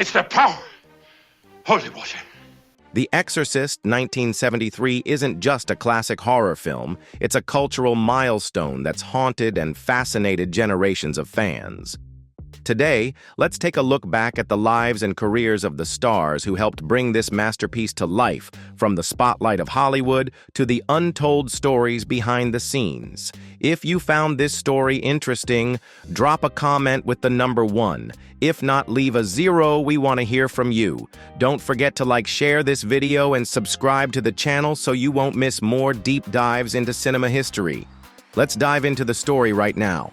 It's the power. Holy water. The Exorcist 1973 isn't just a classic horror film, it's a cultural milestone that's haunted and fascinated generations of fans. Today, let's take a look back at the lives and careers of the stars who helped bring this masterpiece to life, from the spotlight of Hollywood to the untold stories behind the scenes. If you found this story interesting, drop a comment with the number 1. If not, leave a 0. We want to hear from you. Don't forget to share this video and subscribe to the channel so you won't miss more deep dives into cinema history. Let's dive into the story right now.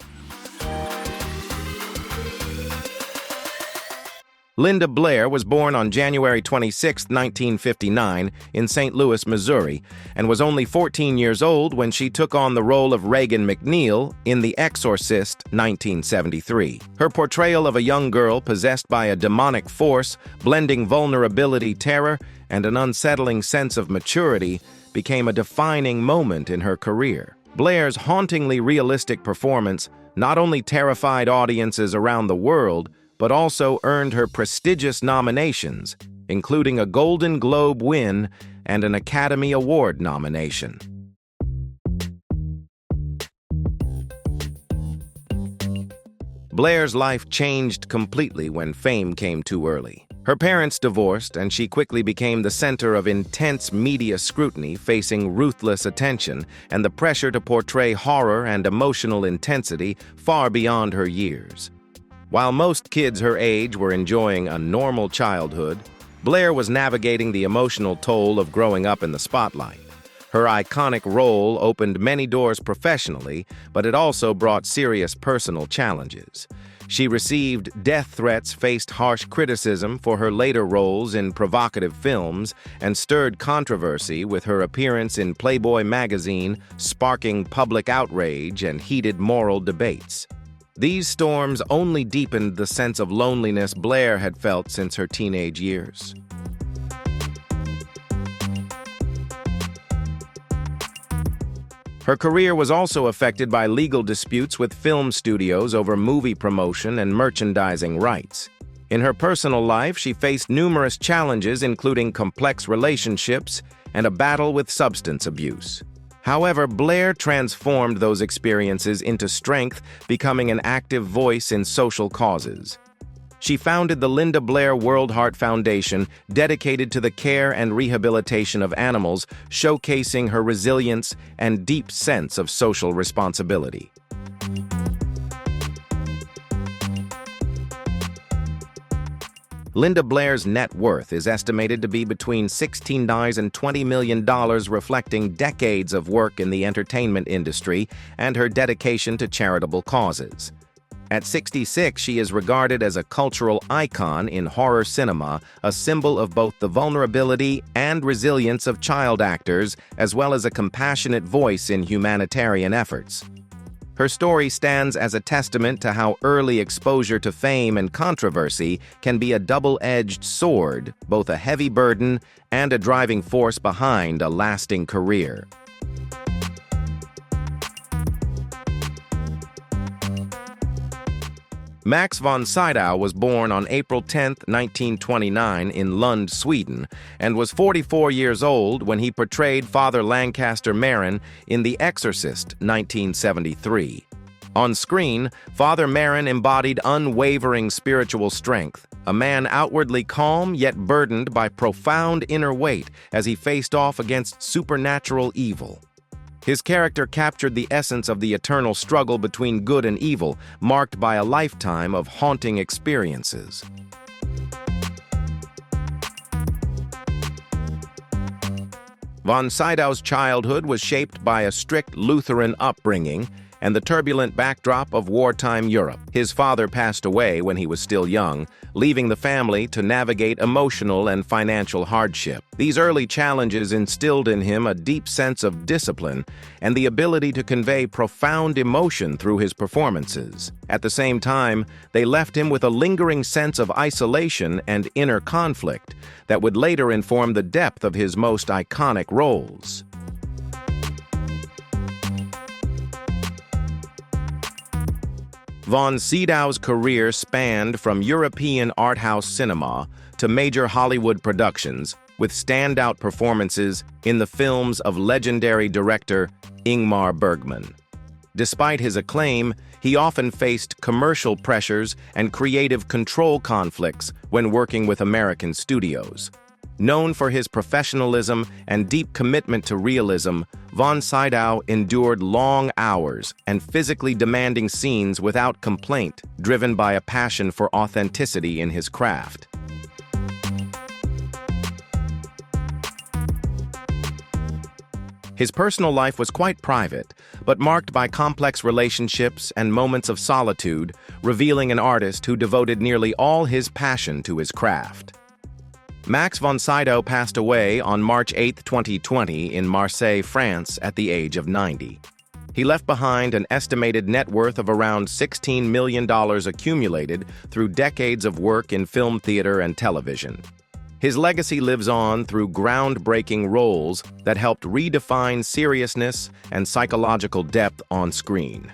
Linda Blair was born on January 26, 1959, in St. Louis, Missouri, and was only 14 years old when she took on the role of Regan McNeil in The Exorcist, 1973. Her portrayal of a young girl possessed by a demonic force, blending vulnerability, terror, and an unsettling sense of maturity, became a defining moment in her career. Blair's hauntingly realistic performance not only terrified audiences around the world, but also earned her prestigious nominations, including a Golden Globe win and an Academy Award nomination. Blair's life changed completely when fame came too early. Her parents divorced, and she quickly became the center of intense media scrutiny, facing ruthless attention and the pressure to portray horror and emotional intensity far beyond her years. While most kids her age were enjoying a normal childhood, Blair was navigating the emotional toll of growing up in the spotlight. Her iconic role opened many doors professionally, but it also brought serious personal challenges. She received death threats, faced harsh criticism for her later roles in provocative films, and stirred controversy with her appearance in Playboy magazine, sparking public outrage and heated moral debates. These storms only deepened the sense of loneliness Blair had felt since her teenage years. Her career was also affected by legal disputes with film studios over movie promotion and merchandising rights. In her personal life, she faced numerous challenges, including complex relationships and a battle with substance abuse. However, Blair transformed those experiences into strength, becoming an active voice in social causes. She founded the Linda Blair World Heart Foundation, dedicated to the care and rehabilitation of animals, showcasing her resilience and deep sense of social responsibility. Linda Blair's net worth is estimated to be between $16 and $20 million, reflecting decades of work in the entertainment industry and her dedication to charitable causes. At 66, she is regarded as a cultural icon in horror cinema, a symbol of both the vulnerability and resilience of child actors, as well as a compassionate voice in humanitarian efforts. Her story stands as a testament to how early exposure to fame and controversy can be a double-edged sword, both a heavy burden and a driving force behind a lasting career. Max von Sydow was born on April 10, 1929, in Lund, Sweden, and was 44 years old when he portrayed Father Lancaster Marin in The Exorcist, 1973. On screen, Father Marin embodied unwavering spiritual strength, a man outwardly calm yet burdened by profound inner weight as he faced off against supernatural evil. His character captured the essence of the eternal struggle between good and evil, marked by a lifetime of haunting experiences. Von Sydow's childhood was shaped by a strict Lutheran upbringing and the turbulent backdrop of wartime Europe. His father passed away when he was still young, leaving the family to navigate emotional and financial hardship. These early challenges instilled in him a deep sense of discipline and the ability to convey profound emotion through his performances. At the same time, they left him with a lingering sense of isolation and inner conflict that would later inform the depth of his most iconic roles. Von Sydow's career spanned from European art house cinema to major Hollywood productions, with standout performances in the films of legendary director Ingmar Bergman. Despite his acclaim, he often faced commercial pressures and creative control conflicts when working with American studios. Known for his professionalism and deep commitment to realism, von Sydow endured long hours and physically demanding scenes without complaint, driven by a passion for authenticity in his craft. His personal life was quite private, but marked by complex relationships and moments of solitude, revealing an artist who devoted nearly all his passion to his craft. Max von Sydow passed away on March 8, 2020 in Marseille, France, at the age of 90. He left behind an estimated net worth of around $16 million accumulated through decades of work in film, theater, and television. His legacy lives on through groundbreaking roles that helped redefine seriousness and psychological depth on screen.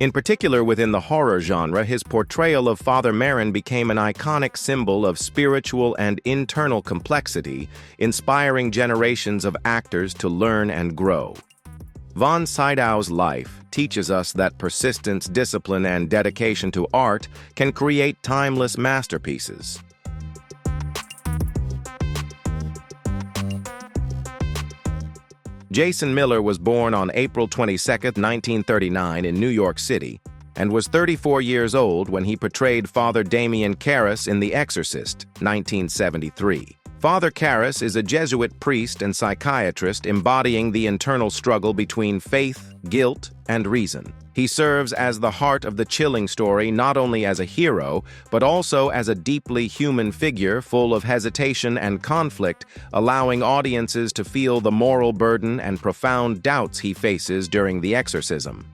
In particular, within the horror genre, his portrayal of Father Merrin became an iconic symbol of spiritual and internal complexity, inspiring generations of actors to learn and grow. Von Sydow's life teaches us that persistence, discipline, and dedication to art can create timeless masterpieces. Jason Miller was born on April 22, 1939 in New York City, and was 34 years old when he portrayed Father Damien Karras in The Exorcist, 1973. Father Karras is a Jesuit priest and psychiatrist embodying the internal struggle between faith, guilt, and reason. He serves as the heart of the chilling story not only as a hero, but also as a deeply human figure full of hesitation and conflict, allowing audiences to feel the moral burden and profound doubts he faces during the exorcism.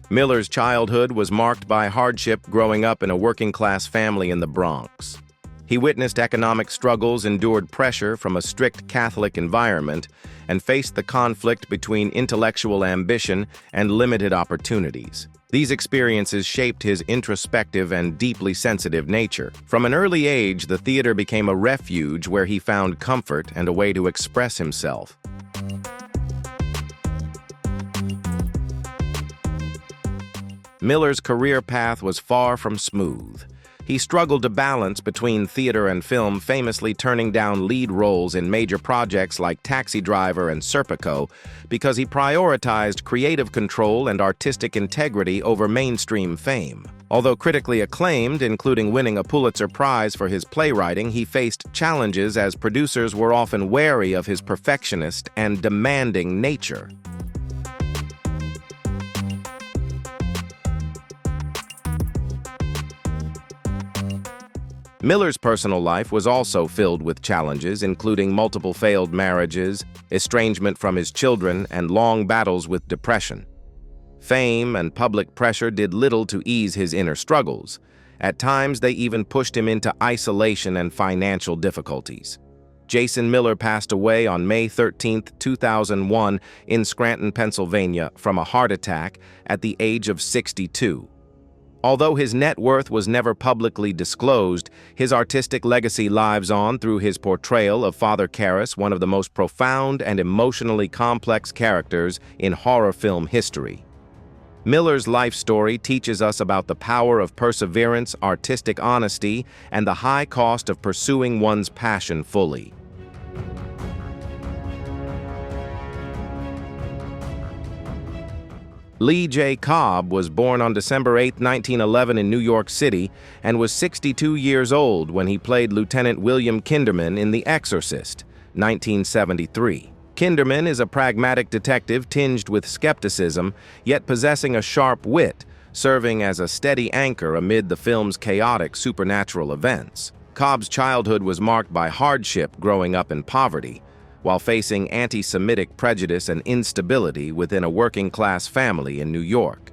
Miller's childhood was marked by hardship growing up in a working-class family in the Bronx. He witnessed economic struggles, endured pressure from a strict Catholic environment, and faced the conflict between intellectual ambition and limited opportunities. These experiences shaped his introspective and deeply sensitive nature. From an early age, the theater became a refuge where he found comfort and a way to express himself. Miller's career path was far from smooth. He struggled to balance between theater and film, famously turning down lead roles in major projects like Taxi Driver and Serpico because he prioritized creative control and artistic integrity over mainstream fame. Although critically acclaimed, including winning a Pulitzer Prize for his playwriting, he faced challenges as producers were often wary of his perfectionist and demanding nature. Miller's personal life was also filled with challenges, including multiple failed marriages, estrangement from his children, and long battles with depression. Fame and public pressure did little to ease his inner struggles. At times, they even pushed him into isolation and financial difficulties. Jason Miller passed away on May 13, 2001, in Scranton, Pennsylvania, from a heart attack at the age of 62. Although his net worth was never publicly disclosed, his artistic legacy lives on through his portrayal of Father Karras, one of the most profound and emotionally complex characters in horror film history. Miller's life story teaches us about the power of perseverance, artistic honesty, and the high cost of pursuing one's passion fully. Lee J. Cobb was born on December 8, 1911 in New York City and was 62 years old when he played Lieutenant William Kinderman in The Exorcist, 1973. Kinderman is a pragmatic detective tinged with skepticism, yet possessing a sharp wit, serving as a steady anchor amid the film's chaotic supernatural events. Cobb's childhood was marked by hardship growing up in poverty, while facing anti-Semitic prejudice and instability within a working-class family in New York.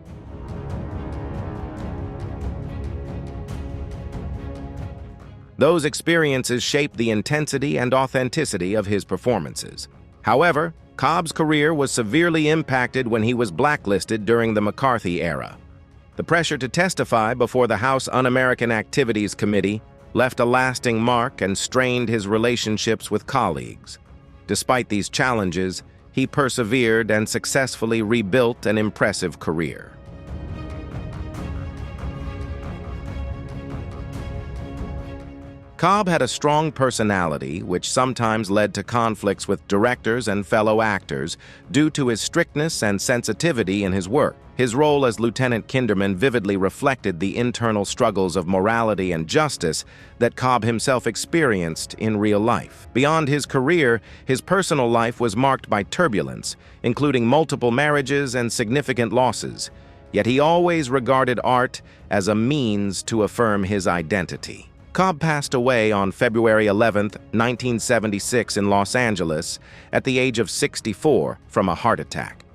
Those experiences shaped the intensity and authenticity of his performances. However, Cobb's career was severely impacted when he was blacklisted during the McCarthy era. The pressure to testify before the House Un-American Activities Committee left a lasting mark and strained his relationships with colleagues. Despite these challenges, he persevered and successfully rebuilt an impressive career. Cobb had a strong personality, which sometimes led to conflicts with directors and fellow actors due to his strictness and sensitivity in his work. His role as Lieutenant Kinderman vividly reflected the internal struggles of morality and justice that Cobb himself experienced in real life. Beyond his career, his personal life was marked by turbulence, including multiple marriages and significant losses. Yet he always regarded art as a means to affirm his identity. Cobb passed away on February 11, 1976 in Los Angeles at the age of 64 from a heart attack.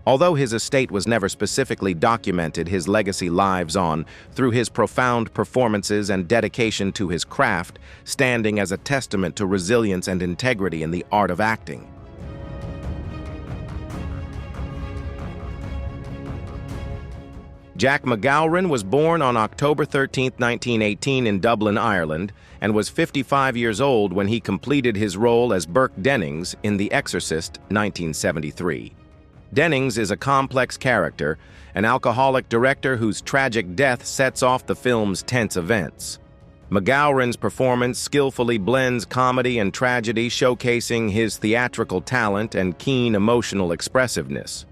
Although his estate was never specifically documented, his legacy lives on through his profound performances and dedication to his craft, standing as a testament to resilience and integrity in the art of acting. Jack McGowran was born on October 13, 1918 in Dublin, Ireland, and was 55 years old when he completed his role as Burke Dennings in The Exorcist, 1973. Dennings is a complex character, an alcoholic director whose tragic death sets off the film's tense events. McGowran's performance skillfully blends comedy and tragedy, showcasing his theatrical talent and keen emotional expressiveness.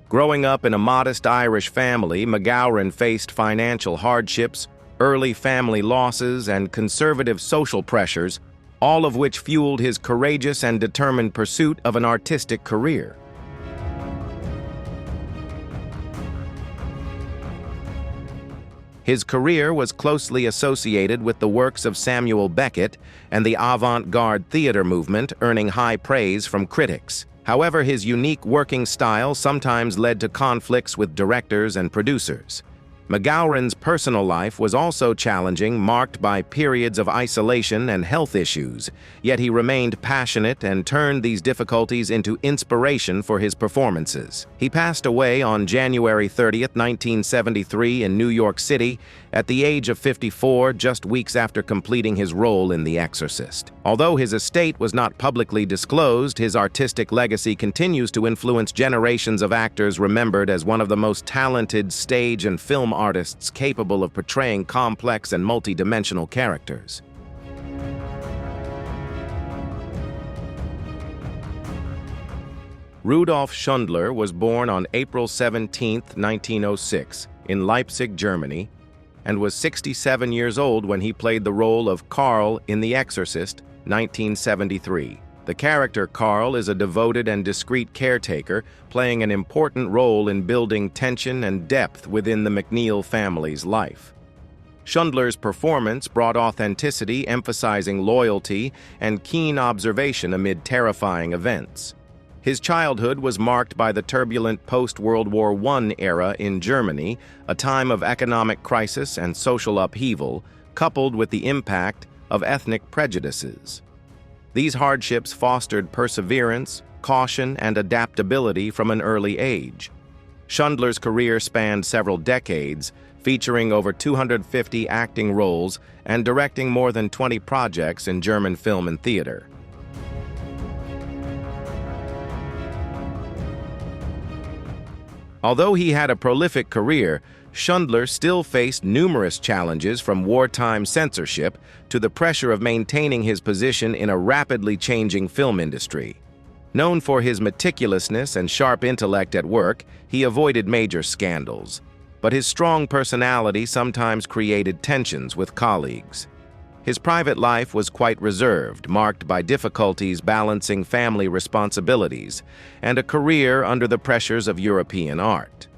Growing up in a modest Irish family, McGowran faced financial hardships, early family losses, and conservative social pressures, all of which fueled his courageous and determined pursuit of an artistic career. His career was closely associated with the works of Samuel Beckett and the avant-garde theater movement, earning high praise from critics. However, his unique working style sometimes led to conflicts with directors and producers. McGowran's personal life was also challenging, marked by periods of isolation and health issues, yet he remained passionate and turned these difficulties into inspiration for his performances. He passed away on January 30, 1973 in New York City at the age of 54, just weeks after completing his role in The Exorcist. Although his estate was not publicly disclosed, his artistic legacy continues to influence generations of actors remembered as one of the most talented stage and film artists capable of portraying complex and multi-dimensional characters. Rudolf Schundler was born on April 17, 1906, in Leipzig, Germany, and was 67 years old when he played the role of Karl in The Exorcist, 1973. The character Karl is a devoted and discreet caretaker, playing an important role in building tension and depth within the McNeil family's life. Schundler's performance brought authenticity, emphasizing loyalty and keen observation amid terrifying events. His childhood was marked by the turbulent post-World War I era in Germany, a time of economic crisis and social upheaval, coupled with the impact of ethnic prejudices. These hardships fostered perseverance, caution, and adaptability from an early age. Schundler's career spanned several decades, featuring over 250 acting roles and directing more than 20 projects in German film and theater. Although he had a prolific career, Schundler still faced numerous challenges, from wartime censorship to the pressure of maintaining his position in a rapidly changing film industry. Known for his meticulousness and sharp intellect at work, he avoided major scandals, but his strong personality sometimes created tensions with colleagues. His private life was quite reserved, marked by difficulties balancing family responsibilities and a career under the pressures of European art.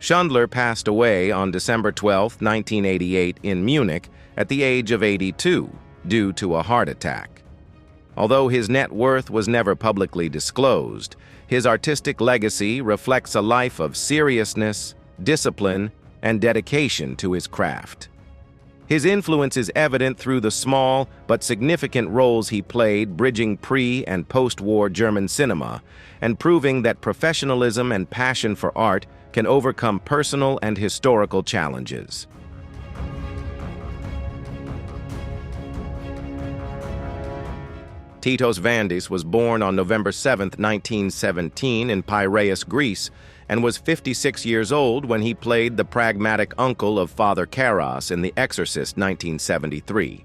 Schundler passed away on December 12, 1988 in Munich at the age of 82 due to a heart attack. Although his net worth was never publicly disclosed, his artistic legacy reflects a life of seriousness, discipline, and dedication to his craft. His influence is evident through the small but significant roles he played bridging pre- and post-war German cinema, and proving that professionalism and passion for art can overcome personal and historical challenges. Titos Vandis was born on November 7, 1917 in Piraeus, Greece, and was 56 years old when he played the pragmatic uncle of Father Karras in The Exorcist, 1973.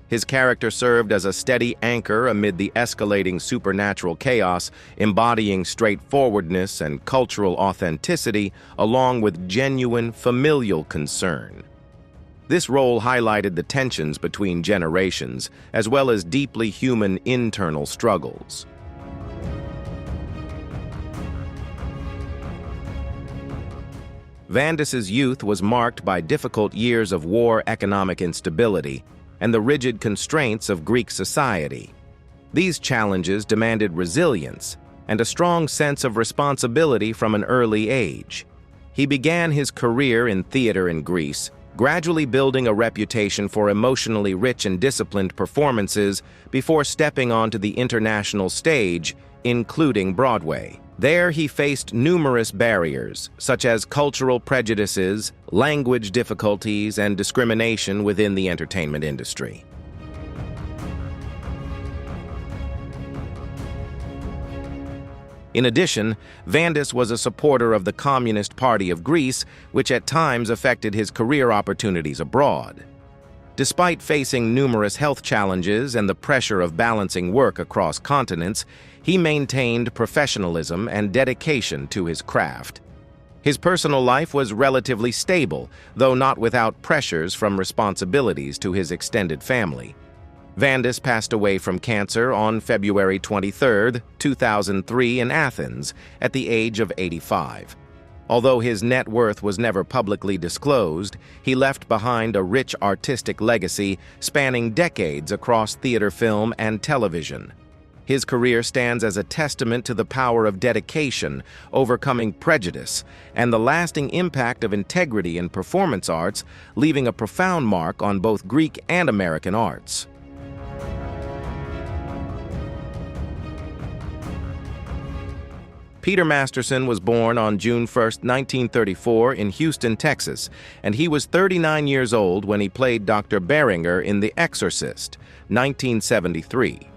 His character served as a steady anchor amid the escalating supernatural chaos, embodying straightforwardness and cultural authenticity along with genuine familial concern. This role highlighted the tensions between generations, as well as deeply human internal struggles. Vandis's youth was marked by difficult years of war, economic instability, and the rigid constraints of Greek society. These challenges demanded resilience and a strong sense of responsibility from an early age. He began his career in theater in Greece, gradually building a reputation for emotionally rich and disciplined performances before stepping onto the international stage, including Broadway. There he faced numerous barriers, such as cultural prejudices, language difficulties, and discrimination within the entertainment industry. In addition, Vandis was a supporter of the Communist Party of Greece, which at times affected his career opportunities abroad. Despite facing numerous health challenges and the pressure of balancing work across continents, he maintained professionalism and dedication to his craft. His personal life was relatively stable, though not without pressures from responsibilities to his extended family. Vandis passed away from cancer on February 23, 2003 in Athens at the age of 85. Although his net worth was never publicly disclosed, he left behind a rich artistic legacy spanning decades across theater, film, and television. His career stands as a testament to the power of dedication, overcoming prejudice, and the lasting impact of integrity in performance arts, leaving a profound mark on both Greek and American arts. Peter Masterson was born on June 1, 1934 in Houston, Texas, and he was 39 years old when he played Dr. Beringer in The Exorcist, 1973.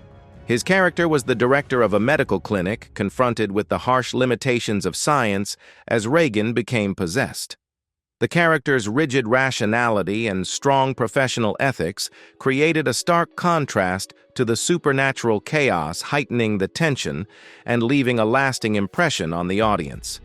His character was the director of a medical clinic confronted with the harsh limitations of science as Reagan became possessed. The character's rigid rationality and strong professional ethics created a stark contrast to the supernatural chaos, heightening the tension and leaving a lasting impression on the audience.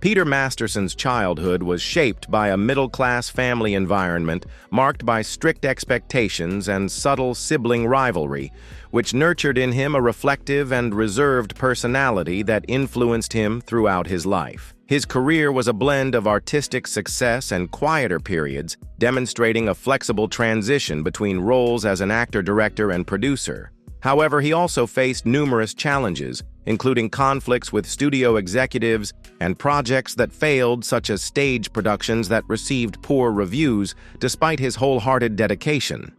Peter Masterson's childhood was shaped by a middle-class family environment marked by strict expectations and subtle sibling rivalry, which nurtured in him a reflective and reserved personality that influenced him throughout his life. His career was a blend of artistic success and quieter periods, demonstrating a flexible transition between roles as an actor, director, and producer. However, he also faced numerous challenges, including conflicts with studio executives and projects that failed, such as stage productions that received poor reviews despite his wholehearted dedication.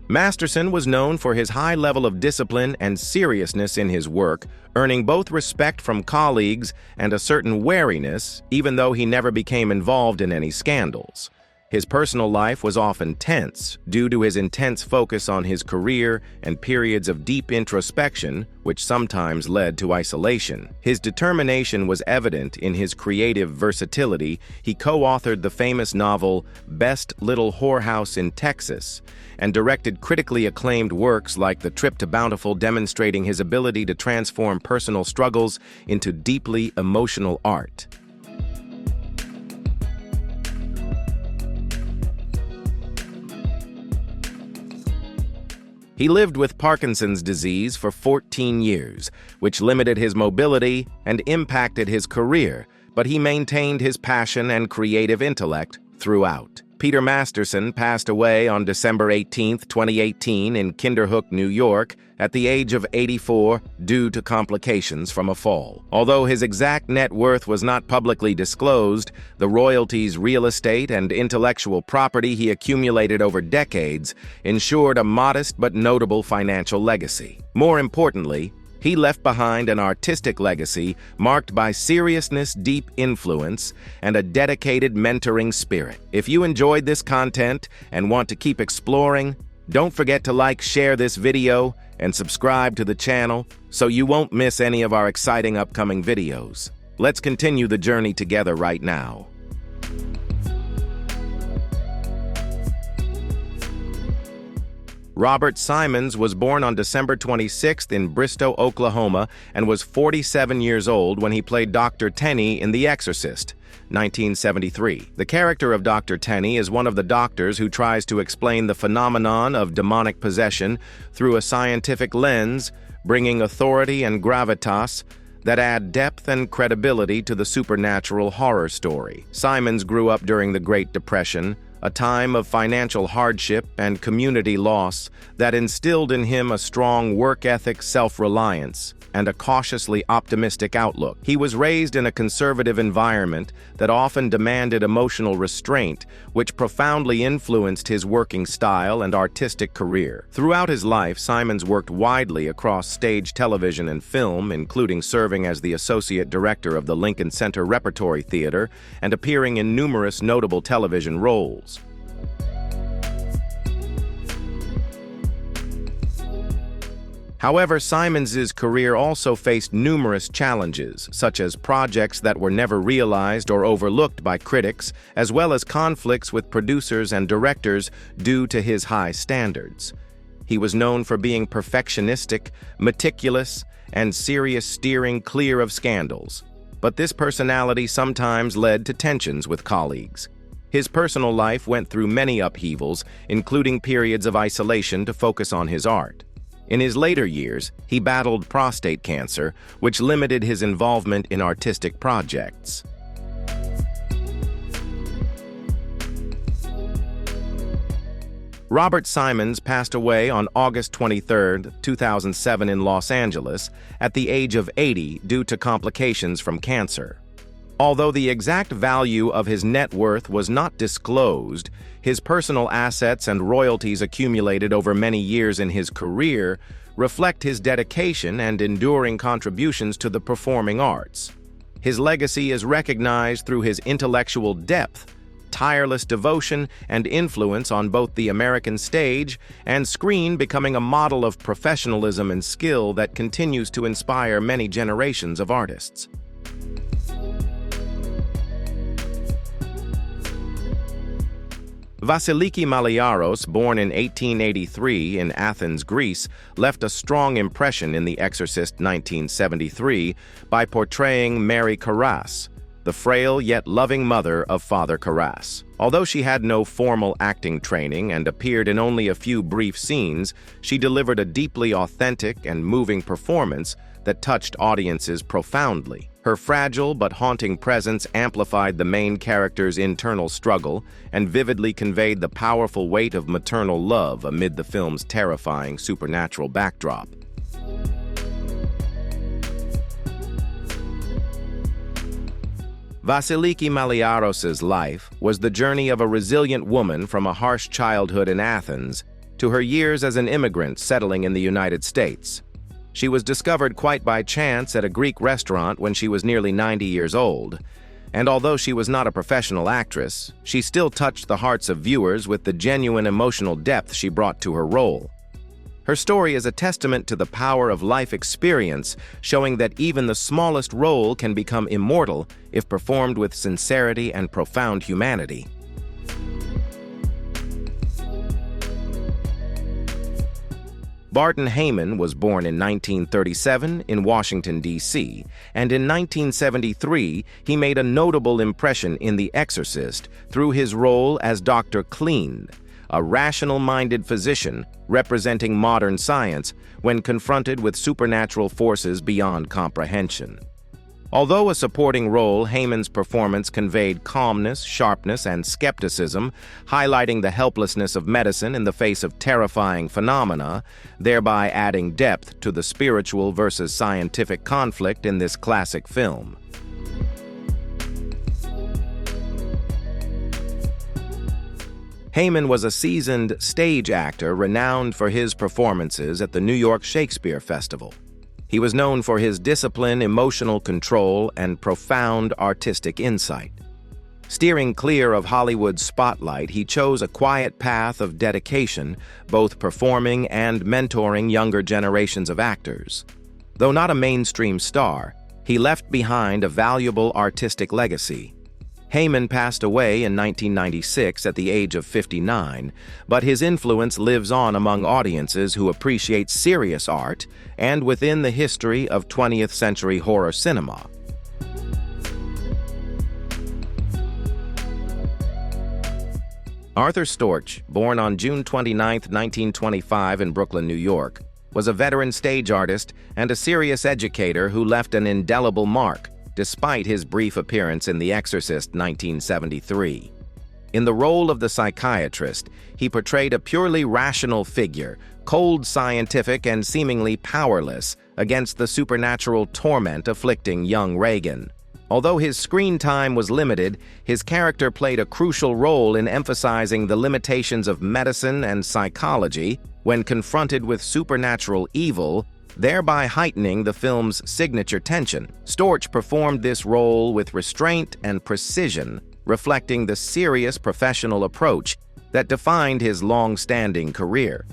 Masterson was known for his high level of discipline and seriousness in his work, earning both respect from colleagues and a certain wariness, even though he never became involved in any scandals. His personal life was often tense due to his intense focus on his career and periods of deep introspection, which sometimes led to isolation. His determination was evident in his creative versatility. He co-authored the famous novel Best Little Whorehouse in Texas and directed critically acclaimed works like The Trip to Bountiful, demonstrating his ability to transform personal struggles into deeply emotional art. He lived with Parkinson's disease for 14 years, which limited his mobility and impacted his career, but he maintained his passion and creative intellect throughout. Peter Masterson passed away on December 18, 2018 in Kinderhook, New York, at the age of 84 due to complications from a fall. Although his exact net worth was not publicly disclosed, the royalties, real estate, and intellectual property he accumulated over decades ensured a modest but notable financial legacy. More importantly, he left behind an artistic legacy marked by seriousness, deep influence, and a dedicated mentoring spirit. If you enjoyed this content and want to keep exploring, don't forget to like, share this video, and subscribe to the channel so you won't miss any of our exciting upcoming videos. Let's continue the journey together right now. Robert Simons was born on December 26th in Bristow, Oklahoma, and was 47 years old when he played Dr. Tenney in The Exorcist, 1973. The character of Dr. Tenney is one of the doctors who tries to explain the phenomenon of demonic possession through a scientific lens, bringing authority and gravitas that add depth and credibility to the supernatural horror story. Simons grew up during the Great Depression, a time of financial hardship and community loss that instilled in him a strong work ethic, self-reliance, and a cautiously optimistic outlook. He was raised in a conservative environment that often demanded emotional restraint, which profoundly influenced his working style and artistic career. Throughout his life, Simons worked widely across stage, television, and film, including serving as the associate director of the Lincoln Center Repertory Theater and appearing in numerous notable television roles. However, Simons's career also faced numerous challenges, such as projects that were never realized or overlooked by critics, as well as conflicts with producers and directors due to his high standards. He was known for being perfectionistic, meticulous, and serious, steering clear of scandals. But this personality sometimes led to tensions with colleagues. His personal life went through many upheavals, including periods of isolation to focus on his art. In his later years, he battled prostate cancer, which limited his involvement in artistic projects. Robert Simons passed away on August 23, 2007 in Los Angeles at the age of 80 due to complications from cancer. Although the exact value of his net worth was not disclosed, his personal assets and royalties accumulated over many years in his career reflect his dedication and enduring contributions to the performing arts. His legacy is recognized through his intellectual depth, tireless devotion, and influence on both the American stage and screen, becoming a model of professionalism and skill that continues to inspire many generations of artists. Vasiliki Maliaros, born in 1883 in Athens, Greece, left a strong impression in The Exorcist 1973 by portraying Mary Carras, the frail yet loving mother of Father Carras. Although she had no formal acting training and appeared in only a few brief scenes, she delivered a deeply authentic and moving performance that touched audiences profoundly. Her fragile but haunting presence amplified the main character's internal struggle and vividly conveyed the powerful weight of maternal love amid the film's terrifying supernatural backdrop. Vasiliki Maliaros's life was the journey of a resilient woman from a harsh childhood in Athens to her years as an immigrant settling in the United States. She was discovered quite by chance at a Greek restaurant when she was nearly 90 years old, and although she was not a professional actress, she still touched the hearts of viewers with the genuine emotional depth she brought to her role. Her story is a testament to the power of life experience, showing that even the smallest role can become immortal if performed with sincerity and profound humanity. Barton Heyman was born in 1937 in Washington, D.C., and in 1973 he made a notable impression in The Exorcist through his role as Dr. Clean, a rational-minded physician representing modern science when confronted with supernatural forces beyond comprehension. Although a supporting role, Heyman's performance conveyed calmness, sharpness, and skepticism, highlighting the helplessness of medicine in the face of terrifying phenomena, thereby adding depth to the spiritual versus scientific conflict in this classic film. Heyman was a seasoned stage actor renowned for his performances at the New York Shakespeare Festival. He was known for his discipline, emotional control, and profound artistic insight. Steering clear of Hollywood's spotlight, he chose a quiet path of dedication, both performing and mentoring younger generations of actors. Though not a mainstream star, he left behind a valuable artistic legacy. Heyman passed away in 1996 at the age of 59, but his influence lives on among audiences who appreciate serious art and within the history of 20th century horror cinema. Arthur Storch, born on June 29, 1925 in Brooklyn, New York, was a veteran stage artist and a serious educator who left an indelible mark, despite his brief appearance in The Exorcist 1973. In the role of the psychiatrist, he portrayed a purely rational figure, cold, scientific, and seemingly powerless against the supernatural torment afflicting young Reagan. Although his screen time was limited, his character played a crucial role in emphasizing the limitations of medicine and psychology when confronted with supernatural evil, thereby heightening the film's signature tension. Storch performed this role with restraint and precision, reflecting the serious professional approach that defined his long-standing career.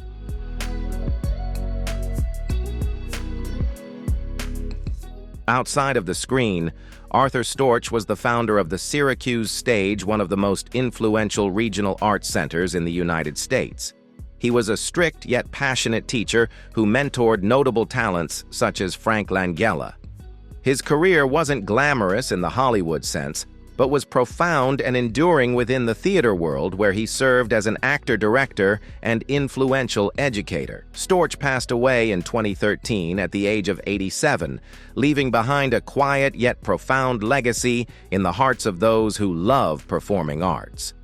Outside of the screen, Arthur Storch was the founder of the Syracuse Stage, one of the most influential regional arts centers in the United States. He was a strict yet passionate teacher who mentored notable talents such as Frank Langella. His career wasn't glamorous in the Hollywood sense, but was profound and enduring within the theater world, where he served as an actor-director and influential educator. Storch passed away in 2013 at the age of 87, leaving behind a quiet yet profound legacy in the hearts of those who love performing arts.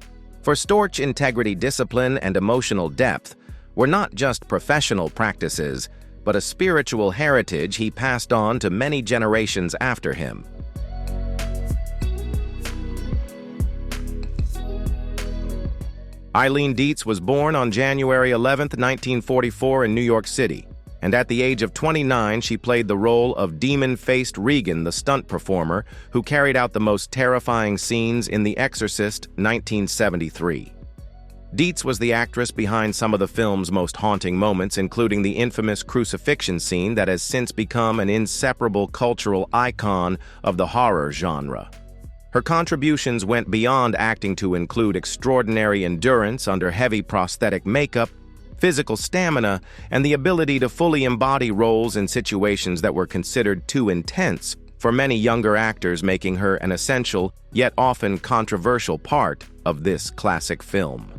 For Storch, integrity, discipline, and emotional depth were not just professional practices, but a spiritual heritage he passed on to many generations after him. Eileen Dietz was born on January 11, 1944 in New York City, and at the age of 29 she played the role of demon-faced Regan, the stunt performer who carried out the most terrifying scenes in The Exorcist 1973. Dietz was the actress behind some of the film's most haunting moments, including the infamous crucifixion scene that has since become an inseparable cultural icon of the horror genre. Her contributions went beyond acting to include extraordinary endurance under heavy prosthetic makeup, physical stamina, and the ability to fully embody roles in situations that were considered too intense for many younger actors, making her an essential, yet often controversial part of this classic film.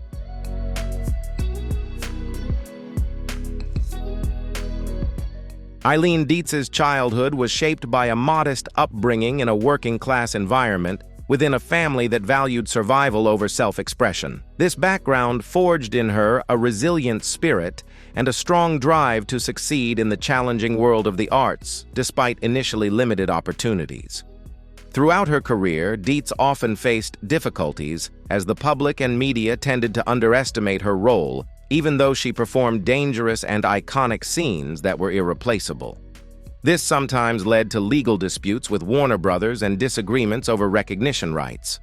Eileen Dietz's childhood was shaped by a modest upbringing in a working-class environment within a family that valued survival over self-expression. This background forged in her a resilient spirit and a strong drive to succeed in the challenging world of the arts, despite initially limited opportunities. Throughout her career, Dietz often faced difficulties as the public and media tended to underestimate her role, even though she performed dangerous and iconic scenes that were irreplaceable. This sometimes led to legal disputes with Warner Brothers and disagreements over recognition rights.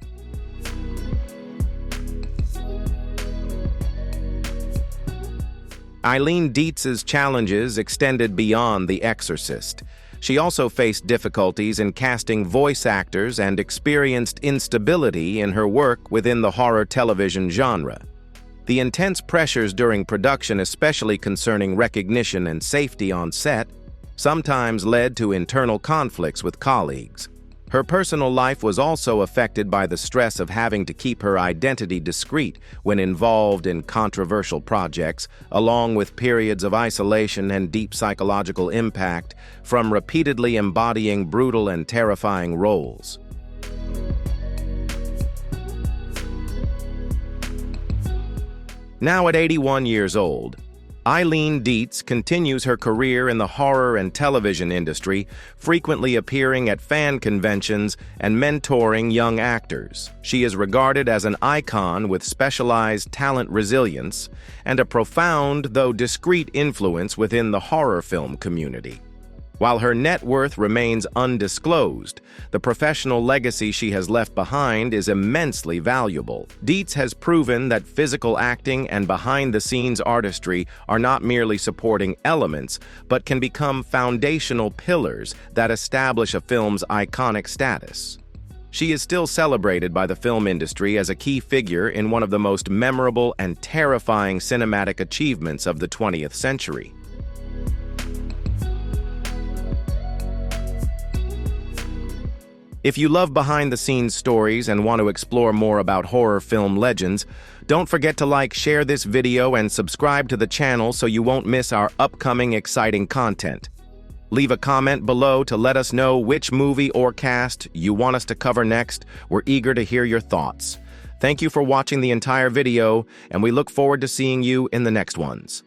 Eileen Dietz's challenges extended beyond The Exorcist. She also faced difficulties in casting voice actors and experienced instability in her work within the horror television genre. The intense pressures during production, especially concerning recognition and safety on set, sometimes led to internal conflicts with colleagues. Her personal life was also affected by the stress of having to keep her identity discreet when involved in controversial projects, along with periods of isolation and deep psychological impact from repeatedly embodying brutal and terrifying roles. Now at 81 years old, Eileen Dietz continues her career in the horror and television industry, frequently appearing at fan conventions and mentoring young actors. She is regarded as an icon with specialized talent resilience and a profound, though discreet, influence within the horror film community. While her net worth remains undisclosed, the professional legacy she has left behind is immensely valuable. Dietz has proven that physical acting and behind-the-scenes artistry are not merely supporting elements, but can become foundational pillars that establish a film's iconic status. She is still celebrated by the film industry as a key figure in one of the most memorable and terrifying cinematic achievements of the 20th century. If you love behind-the-scenes stories and want to explore more about horror film legends, don't forget to like, share this video, and subscribe to the channel so you won't miss our upcoming exciting content. Leave a comment below to let us know which movie or cast you want us to cover next. We're eager to hear your thoughts. Thank you for watching the entire video, and we look forward to seeing you in the next ones.